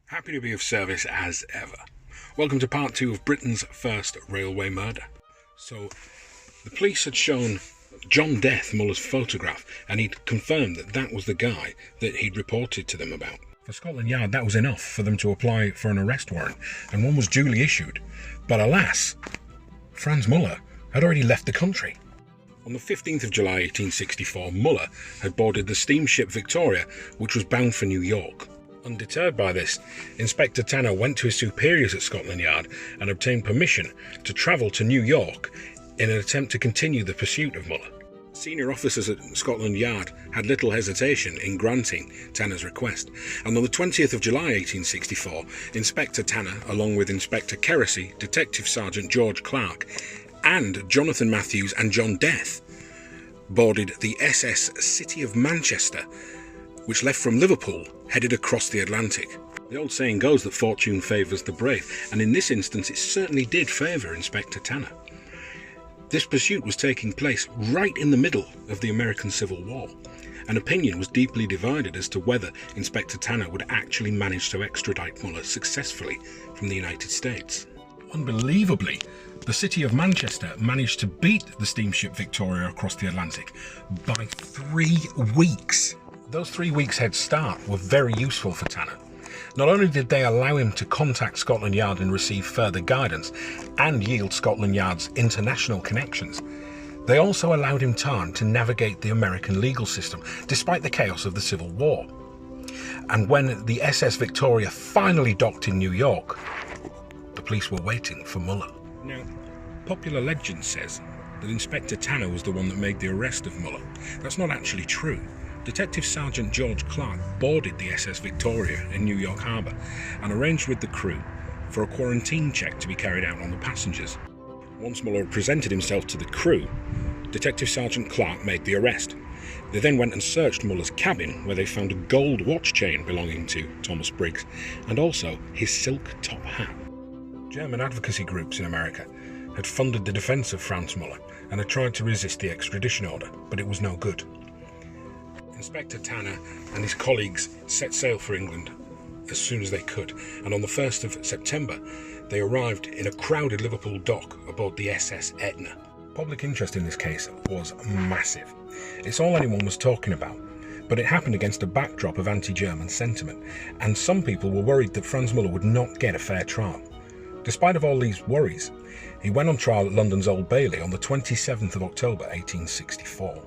Happy to be of service as ever. Welcome to part 2 of Britain's first railway murder. So, the police had shown John Death Muller's photograph, and he'd confirmed that that was the guy that he'd reported to them about. For Scotland Yard, that was enough for them to apply for an arrest warrant, and one was duly issued. But alas, Franz Muller had already left the country. On the 15th of July 1864, Muller had boarded the steamship Victoria, which was bound for New York. Undeterred by this, Inspector Tanner went to his superiors at Scotland Yard and obtained permission to travel to New York in an attempt to continue the pursuit of Muller. Senior officers at Scotland Yard had little hesitation in granting Tanner's request, and on the 20th of July 1864, Inspector Tanner, along with Inspector Keresy, Detective Sergeant George Clark, and Jonathan Matthews and John Death, boarded the SS City of Manchester, which left from Liverpool, headed across the Atlantic. The old saying goes that fortune favours the brave, and in this instance it certainly did favour Inspector Tanner. This pursuit was taking place right in the middle of the American Civil War, and opinion was deeply divided as to whether Inspector Tanner would actually manage to extradite Muller successfully from the United States. Unbelievably, the City of Manchester managed to beat the steamship Victoria across the Atlantic by 3 weeks. Those 3 weeks head start were very useful for Tanner. Not only did they allow him to contact Scotland Yard and receive further guidance and yield Scotland Yard's international connections, they also allowed him time to navigate the American legal system despite the chaos of the Civil War. And when the SS Victoria finally docked in New York, the police were waiting for Muller. Now, popular legend says that Inspector Tanner was the one that made the arrest of Muller. That's not actually true. Detective Sergeant George Clark boarded the SS Victoria in New York Harbour and arranged with the crew for a quarantine check to be carried out on the passengers. Once Muller had presented himself to the crew, Detective Sergeant Clark made the arrest. They then went and searched Muller's cabin, where they found a gold watch chain belonging to Thomas Briggs and also his silk top hat. German advocacy groups in America had funded the defence of Franz Muller and had tried to resist the extradition order, but it was no good. Inspector Tanner and his colleagues set sail for England as soon as they could, and on the 1st of September they arrived in a crowded Liverpool dock aboard the SS Etna. Public interest in this case was massive. It's all anyone was talking about, but it happened against a backdrop of anti-German sentiment, and some people were worried that Franz Muller would not get a fair trial. Despite of all these worries, he went on trial at London's Old Bailey on the 27th of October 1864.